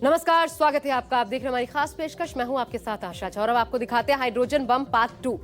नमस्कार, स्वागत है आपका। आप देख रहे हैं हमारी खास पेशकश। मैं हूं आपके साथ आशा झा और अब आपको दिखाते हैं हाइड्रोजन बम पार्ट 2।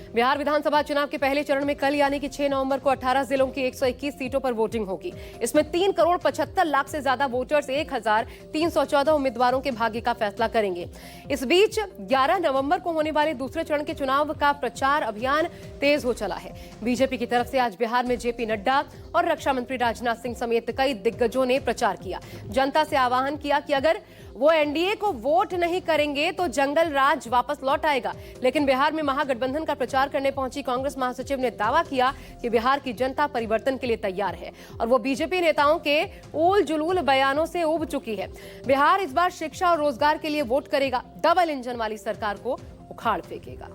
बिहार विधानसभा चुनाव के पहले चरण में कल यानी कि 6 नवंबर को 18 जिलों की 121 सीटों पर वोटिंग होगी। इसमें 3 करोड़ 75 लाख से ज्यादा वोटर्स 1314 उम्मीदवारों के भाग्य का फैसला करेंगे। इस बीच 11 नवंबर को होने वाले दूसरे चरण के चुनाव का प्रचार अभियान तेज हो चला है। बीजेपी की तरफ से आज बिहार में जेपी नड्डा और रक्षा मंत्री राजनाथ सिंह समेत कई दिग्गजों ने प्रचार किया। जनता से आह्वान किया कि अगर वो एनडीए को वोट नहीं करेंगे तो जंगल राज वापस लौट आएगा। लेकिन बिहार में महागठबंधन का प्रचार करने पहुंची कांग्रेस महासचिव ने दावा किया कि बिहार की जनता परिवर्तन के लिए तैयार है और वो बीजेपी नेताओं के ऊल जुलूल बयानों से ऊब चुकी है। बिहार इस बार शिक्षा और रोजगार के लिए वोट करेगा, डबल इंजन वाली सरकार को उखाड़ फेंकेगा।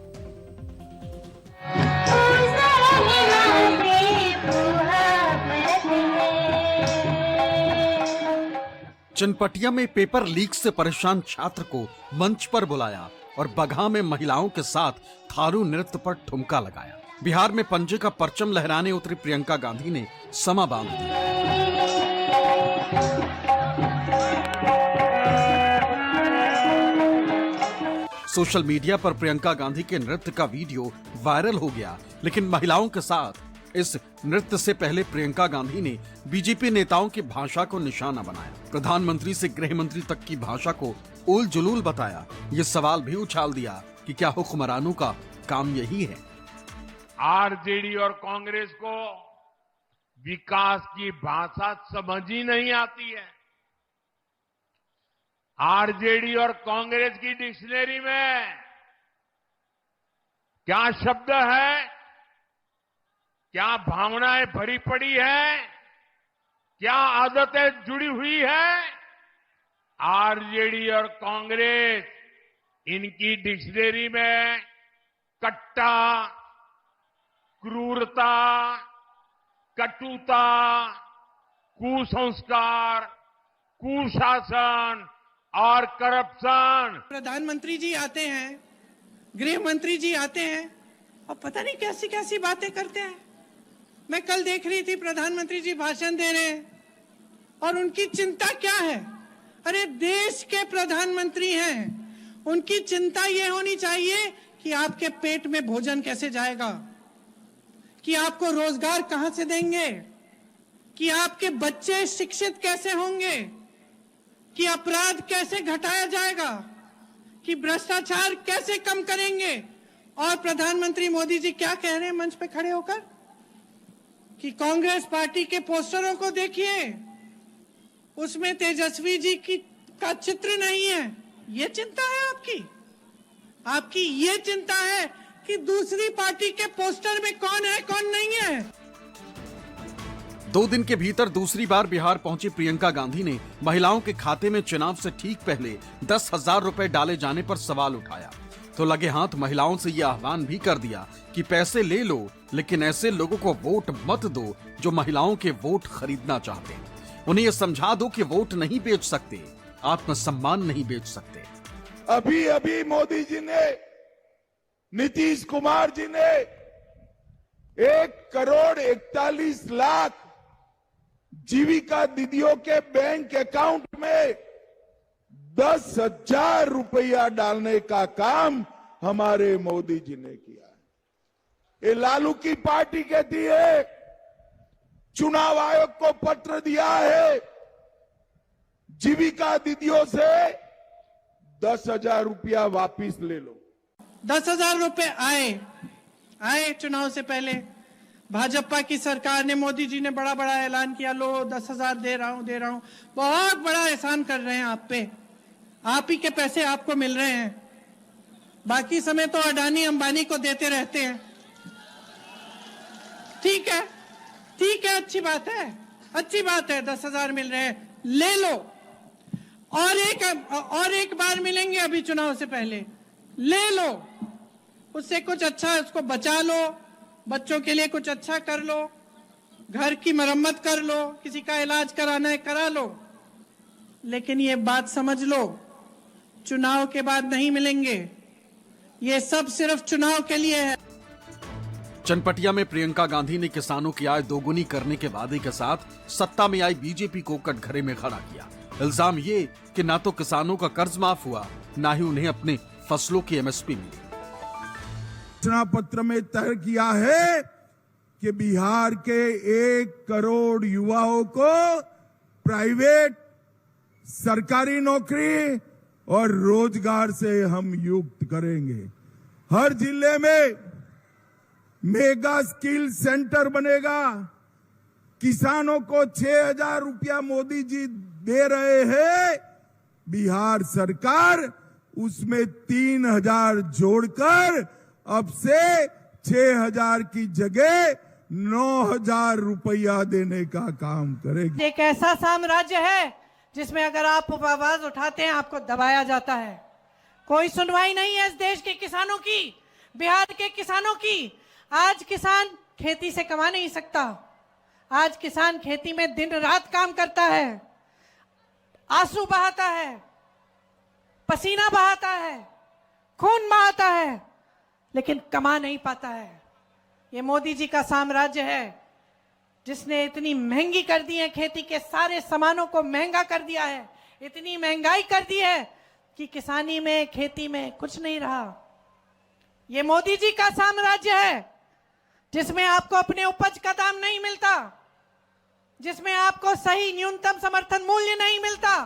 चनपटिया में पेपर लीक से परेशान छात्र को मंच पर बुलाया और बगहा में महिलाओं के साथ थारू नृत्य पर ठुमका लगाया। बिहार में पंजे का परचम लहराने उतरी प्रियंका गांधी ने समा बांध दिया। सोशल मीडिया पर प्रियंका गांधी के नृत्य का वीडियो वायरल हो गया, लेकिन महिलाओं के साथ इस नृत्य से पहले प्रियंका गांधी ने बीजेपी नेताओं की भाषा को निशाना बनाया। प्रधानमंत्री से गृह मंत्री तक की भाषा को उल जुलूल बताया। ये सवाल भी उछाल दिया कि क्या हुक्मरानों का काम यही है। आरजेडी और कांग्रेस को विकास की भाषा समझ ही नहीं आती है। आरजेडी और कांग्रेस की डिक्शनरी में क्या शब्द है, क्या भावनाएं भरी पड़ी है, क्या आदतें जुड़ी हुई है। आरजेडी और कांग्रेस इनकी डिक्शनरी में कट्टा, क्रूरता, कटुता, कुसंस्कार, कुशासन और करप्शन। प्रधानमंत्री जी आते हैं, गृह मंत्री जी आते हैं और पता नहीं कैसी कैसी बातें करते हैं। मैं कल देख रही थी प्रधानमंत्री जी भाषण दे रहे हैं और उनकी चिंता क्या है। अरे देश के प्रधानमंत्री हैं, उनकी चिंता ये होनी चाहिए कि आपके पेट में भोजन कैसे जाएगा, कि आपको रोजगार कहां से देंगे, कि आपके बच्चे शिक्षित कैसे होंगे, कि अपराध कैसे घटाया जाएगा, कि भ्रष्टाचार कैसे कम करेंगे। और प्रधानमंत्री मोदी जी क्या कह रहे हैं मंच पे खड़े होकर कि कांग्रेस पार्टी के पोस्टरों को देखिए, उसमें तेजस्वी जी का चित्र नहीं है। ये चिंता है आपकी ये चिंता है कि दूसरी पार्टी के पोस्टर में कौन है कौन नहीं है। 2 दिन के भीतर दूसरी बार बिहार पहुंची प्रियंका गांधी ने महिलाओं के खाते में चुनाव से ठीक पहले 10,000 रुपए डाले जाने पर सवाल उठाया तो लगे हाथ महिलाओं से यह आह्वान भी कर दिया कि पैसे ले लो, लेकिन ऐसे लोगों को वोट मत दो जो महिलाओं के वोट खरीदना चाहते हैं। उन्हें यह समझा दो कि वोट नहीं बेच सकते, आत्मसम्मान नहीं बेच सकते। अभी अभी मोदी जी ने, नीतीश कुमार जी ने 1,41,00,000 जीविका दीदियों के बैंक अकाउंट में 10,000 रुपया डालने का काम हमारे मोदी जी ने किया है। ये लालू की पार्टी कहती है, चुनाव आयोग को पत्र दिया है, जीविका दीदियों से 10,000 रुपया वापिस ले लो। 10,000 रुपए आए चुनाव से पहले। भाजपा की सरकार ने, मोदी जी ने बड़ा बड़ा ऐलान किया, लो 10,000 दे रहा हूं। बहुत बड़ा एहसान कर रहे हैं आप पे, आप ही के पैसे आपको मिल रहे हैं। बाकी समय तो अडानी अंबानी को देते रहते हैं। ठीक है, अच्छी बात है 10,000 मिल रहे हैं, ले लो। और एक बार मिलेंगे अभी चुनाव से पहले, ले लो। उससे कुछ अच्छा उसको बचा लो, बच्चों के लिए कुछ अच्छा कर लो, घर की मरम्मत कर लो, किसी का इलाज कराना है करा लो। लेकिन ये बात समझ लो, चुनाव के बाद नहीं मिलेंगे। ये सब सिर्फ चुनाव के लिए है। चनपटिया में प्रियंका गांधी ने किसानों की आय दोगुनी करने के वादे के साथ सत्ता में आई बीजेपी को कटघरे में खड़ा किया। इल्जाम ये कि ना तो किसानों का कर्ज माफ हुआ, ना ही उन्हें अपने फसलों की एमएसपी मिली। घोषणा पत्र में तय किया है कि बिहार के 1 करोड़ युवाओं को प्राइवेट, सरकारी नौकरी और रोजगार से हम युक्त करेंगे। हर जिले में मेगा स्किल सेंटर बनेगा। किसानों को 6,000 रुपया मोदी जी दे रहे हैं, बिहार सरकार उसमें 3,000 जोड़कर अब से 6,000 की जगह 9,000 रुपया देने का काम करेगी। एक ऐसा साम्राज्य है जिसमें अगर आप आवाज उठाते हैं आपको दबाया जाता है। कोई सुनवाई नहीं है इस देश के किसानों की, बिहार के किसानों की। आज किसान खेती से कमा नहीं सकता। आज किसान खेती में दिन रात काम करता है, आंसू बहाता है, पसीना बहाता है, खून बहाता है, लेकिन कमा नहीं पाता है। ये मोदी जी का साम्राज्य है जिसने इतनी महंगी कर दी है, खेती के सारे सामानों को महंगा कर दिया है, इतनी महंगाई कर दी है कि किसानी में, खेती में कुछ नहीं रहा। ये मोदी जी का साम्राज्य है जिसमें आपको अपने उपज का दाम नहीं मिलता, जिसमें आपको सही न्यूनतम समर्थन मूल्य नहीं मिलता।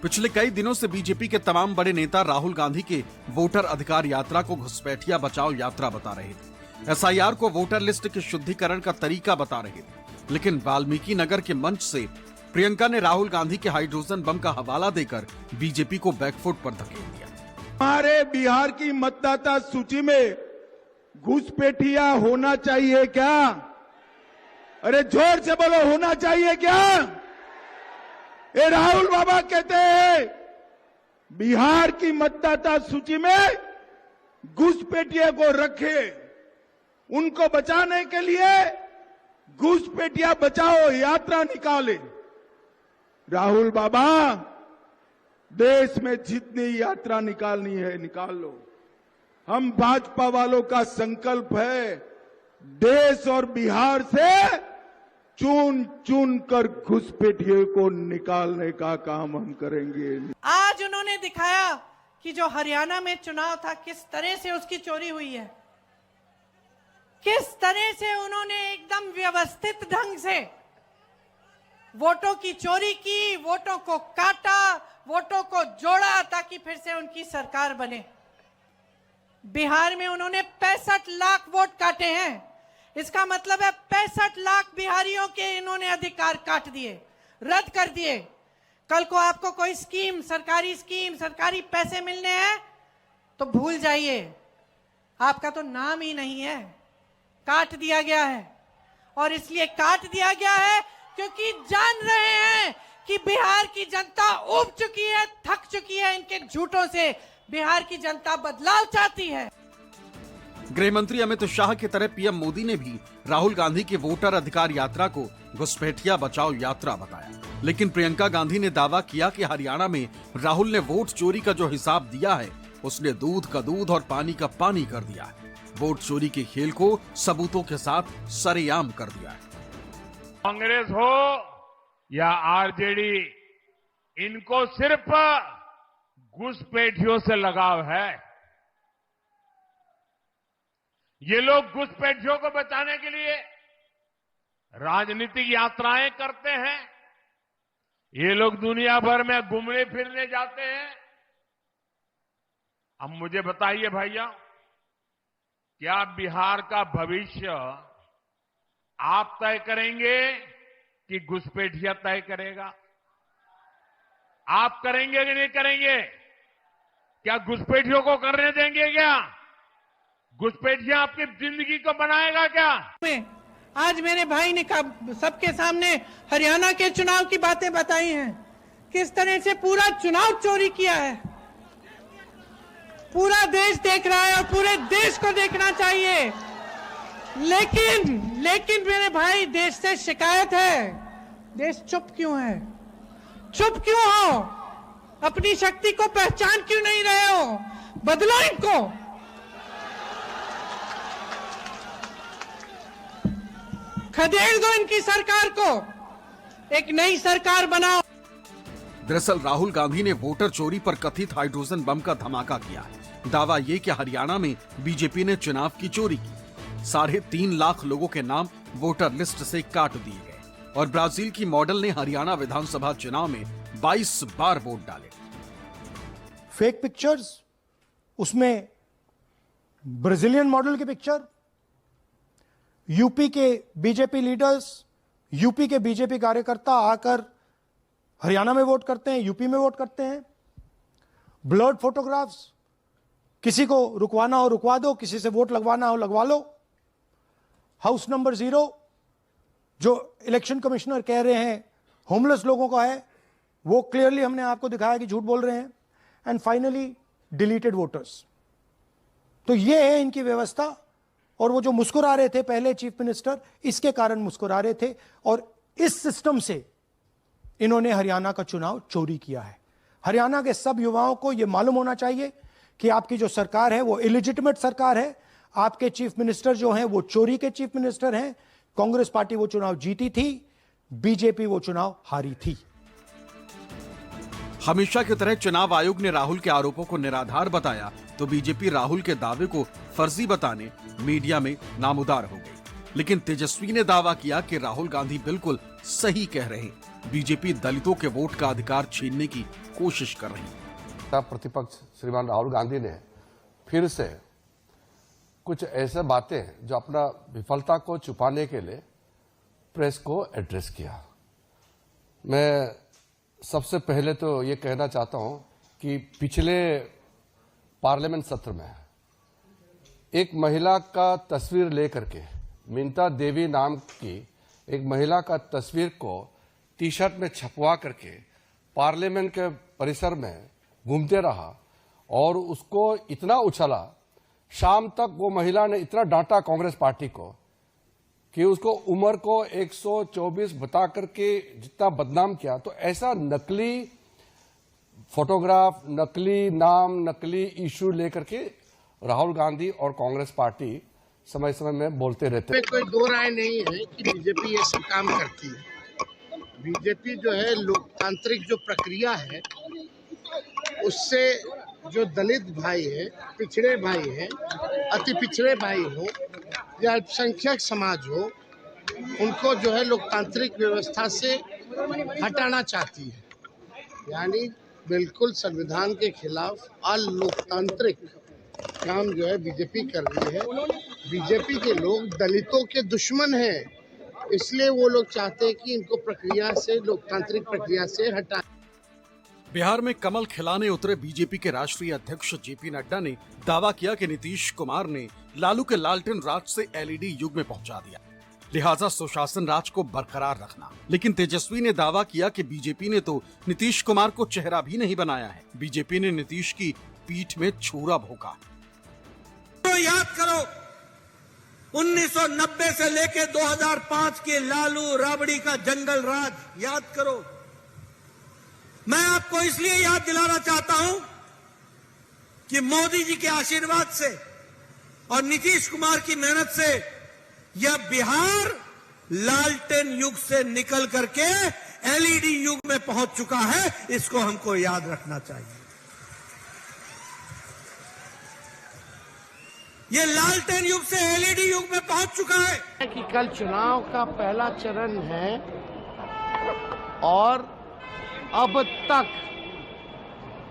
पिछले कई दिनों से बीजेपी के तमाम बड़े नेता राहुल गांधी के वोटर अधिकार यात्रा को घुसपैठिया बचाओ यात्रा बता रहे थे। एसआईआर को वोटर लिस्ट के शुद्धिकरण का तरीका बता रहे थे। लेकिन वाल्मीकि नगर के मंच से प्रियंका ने राहुल गांधी के हाइड्रोजन बम का हवाला देकर बीजेपी को बैकफुट पर धकेल दिया। हमारे बिहार की मतदाता सूची में घुसपैठिया होना चाहिए क्या? अरे जोर से बोलो, होना चाहिए क्या? ये राहुल बाबा कहते हैं बिहार की मतदाता सूची में घुसपैठिया को रखे, उनको बचाने के लिए घुसपैठिया बचाओ यात्रा निकाले। राहुल बाबा, देश में जितनी यात्रा निकालनी है निकाल लो। हम भाजपा वालों का संकल्प है देश और बिहार से चुन चुन कर घुसपैठियों को निकालने का काम हम करेंगे। आज उन्होंने दिखाया कि जो हरियाणा में चुनाव था किस तरह से उसकी चोरी हुई है, किस तरह से उन्होंने एकदम व्यवस्थित ढंग से वोटों की चोरी की, वोटों को काटा, वोटों को जोड़ा ताकि फिर से उनकी सरकार बने। बिहार में उन्होंने 65 लाख वोट काटे हैं। इसका मतलब है 65 लाख बिहारियों के इन्होंने अधिकार काट दिए, रद्द कर दिए। कल को आपको कोई स्कीम, सरकारी पैसे मिलने हैं तो भूल जाइए, आपका तो नाम ही नहीं है। काट दिया गया है, और इसलिए काट दिया गया है क्योंकि जान रहे हैं कि बिहार की जनता ऊब चुकी है, थक चुकी है इनके झूठों से। बिहार की जनता बदलाव चाहती है। गृह मंत्री अमित शाह की तरह पीएम मोदी ने भी राहुल गांधी के वोटर अधिकार यात्रा को घुसपैठिया बचाओ यात्रा बताया। लेकिन प्रियंका गांधी ने दावा किया कि हरियाणा में राहुल ने वोट चोरी का जो हिसाब दिया है उसने दूध का दूध और पानी का पानी कर दिया है। वोट चोरी के खेल को सबूतों के साथ सरेआम कर दिया है। कांग्रेस हो या आरजेडी, इनको सिर्फ घुसपैठियों से लगाव है। ये लोग घुसपैठियों को बचाने के लिए राजनीतिक यात्राएं करते हैं। ये लोग दुनिया भर में घूमने फिरने जाते हैं। अब मुझे बताइए भैया, क्या बिहार का भविष्य आप तय करेंगे कि घुसपैठिया तय करेगा? आप करेंगे कि नहीं करेंगे? क्या घुसपैठियों को करने देंगे? क्या घुसपैठिया आपकी जिंदगी को बनाएगा क्या? आज मेरे भाई ने सबके सामने हरियाणा के चुनाव की बातें बताई हैं, किस तरह से पूरा चुनाव चोरी किया है। पूरा देश देख रहा है और पूरे देश को देखना चाहिए। लेकिन मेरे भाई, देश से शिकायत है, देश चुप क्यों है? चुप क्यों हो? अपनी शक्ति को पहचान क्यों नहीं रहे हो? बदलो इनको। खदेड़ दो इनकी सरकार को, एक नई सरकार बनाओ। दरअसल राहुल गांधी ने वोटर चोरी पर कथित हाइड्रोजन बम का धमाका किया है। दावा ये कि हरियाणा में बीजेपी ने चुनाव की चोरी की। 3.5 लाख लोगों के नाम वोटर लिस्ट से काट दिए गए और ब्राजील की मॉडल ने हरियाणा विधानसभा चुनाव में 22 बार वोट डाले। फेक पिक्चर्स, उसमें ब्राजीलियन मॉडल की पिक्चर, यूपी के बीजेपी लीडर्स, यूपी के बीजेपी कार्यकर्ता आकर हरियाणा में वोट करते हैं, यूपी में वोट करते हैं। ब्लर्ड फोटोग्राफ्स, किसी को रुकवाना हो रुकवा दो, किसी से वोट लगवाना हो लगवा लो। हाउस नंबर 0 जो इलेक्शन कमिश्नर कह रहे हैं होमलेस लोगों का है, वो क्लियरली हमने आपको दिखाया कि झूठ बोल रहे हैं। And finally deleted voters. तो ये है इनकी व्यवस्था। और वो जो मुस्कुरा रहे थे पहले चीफ मिनिस्टर, इसके कारण मुस्कुरा रहे थे और इस सिस्टम से इन्होंने हरियाणा का चुनाव चोरी किया है। हरियाणा के सब युवाओं को यह मालूम होना चाहिए कि आपकी जो सरकार है वो इलिजिटिमेट सरकार है। आपके चीफ मिनिस्टर जो हैं वो चोरी के चीफ मिनिस्टर हैं। कांग्रेस पार्टी वो चुनाव जीती थी, बीजेपी वो चुनाव हारी थी। हमेशा की तरह चुनाव आयोग ने राहुल के आरोपों को निराधार बताया तो बीजेपी राहुल के दावे को फर्जी बताने मीडिया में नामुदार हो गई। लेकिन तेजस्वी ने दावा किया कि राहुल गांधी बिल्कुल सही कह रहे हैं। बीजेपी दलितों के वोट का अधिकार छीनने की कोशिश कर रही है। प्रतिपक्ष श्रीमान राहुल गांधी ने फिर से कुछ ऐसे बातें जो अपना विफलता को छुपाने के लिए प्रेस को एड्रेस किया। मैं सबसे पहले तो ये कहना चाहता हूं कि पिछले पार्लियामेंट सत्र में एक महिला का तस्वीर लेकर के, मिंता देवी नाम की एक महिला का तस्वीर को टी शर्ट में छपवा करके पार्लियामेंट के परिसर में घूमते रहा और उसको इतना उछला, शाम तक वो महिला ने इतना डांटा कांग्रेस पार्टी को कि उसको उम्र को 124 बता करके जितना बदनाम किया। तो ऐसा नकली फोटोग्राफ, नकली नाम, नकली इशू लेकर के राहुल गांधी और कांग्रेस पार्टी समय समय में बोलते रहते हैं। कोई दो राय नहीं है कि बीजेपी ये सब काम करती है। बीजेपी जो है लोकतांत्रिक जो प्रक्रिया है उससे जो दलित भाई है, पिछड़े भाई है, अति पिछड़े भाई हो या अल्पसंख्यक समाज हो, उनको जो है लोकतांत्रिक व्यवस्था से हटाना चाहती है। यानी बिल्कुल संविधान के खिलाफ अलोकतांत्रिक काम जो है बीजेपी कर रही है। बीजेपी के लोग दलितों के दुश्मन हैं, इसलिए वो लोग चाहते हैं कि इनको प्रक्रिया से, लोकतांत्रिक प्रक्रिया से हटाएं। बिहार में कमल खिलाने उतरे बीजेपी के राष्ट्रीय अध्यक्ष जेपी नड्डा ने दावा किया कि नीतीश कुमार ने लालू के लालटेन राज से एलईडी युग में पहुंचा दिया, लिहाजा सुशासन राज को बरकरार रखना। लेकिन तेजस्वी ने दावा किया कि बीजेपी ने तो नीतीश कुमार को चेहरा भी नहीं बनाया है, बीजेपी ने नीतीश की पीठ में छुरा भोंका। तो याद करो 1990 से लेके 2005 के लालू राबड़ी का जंगल राज याद करो। मैं आपको इसलिए याद दिलाना चाहता हूं कि मोदी जी के आशीर्वाद से और नीतीश कुमार की मेहनत से यह बिहार लालटेन युग से निकल करके एलईडी युग में पहुंच चुका है। इसको हमको याद रखना चाहिए। ये लालटेन युग से एलईडी युग में पहुंच चुका है। कि कल चुनाव का पहला चरण है और अब तक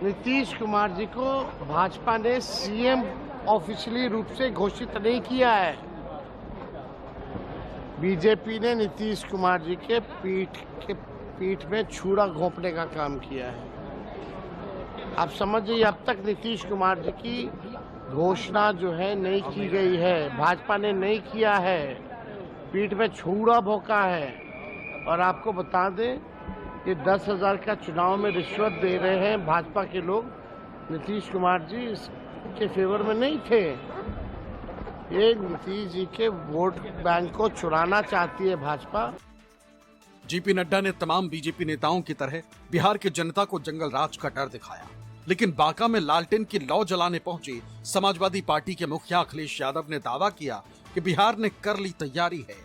नीतीश कुमार जी को भाजपा ने सीएम ऑफिशियली रूप से घोषित नहीं किया है। बीजेपी ने नीतीश कुमार जी के पीठ में छुरा घोंपने का काम किया है। आप समझिए अब तक नीतीश कुमार जी की घोषणा जो है नहीं की गई है, भाजपा ने नहीं किया है, पीठ में छुरा भोंका है। और आपको बता दें कि 10,000 का चुनाव में रिश्वत दे रहे हैं भाजपा के लोग। नीतीश कुमार जी इसके फेवर में नहीं थे। ये नीतीश जी के वोट बैंक को चुराना चाहती है भाजपा। जेपी नड्डा ने तमाम बीजेपी नेताओं की तरह बिहार की जनता को जंगल राज का डर दिखाया, लेकिन बांका में लालटेन की लौ जलाने पहुंचे समाजवादी पार्टी के मुखिया अखिलेश यादव ने दावा किया कि बिहार ने कर ली तैयारी है।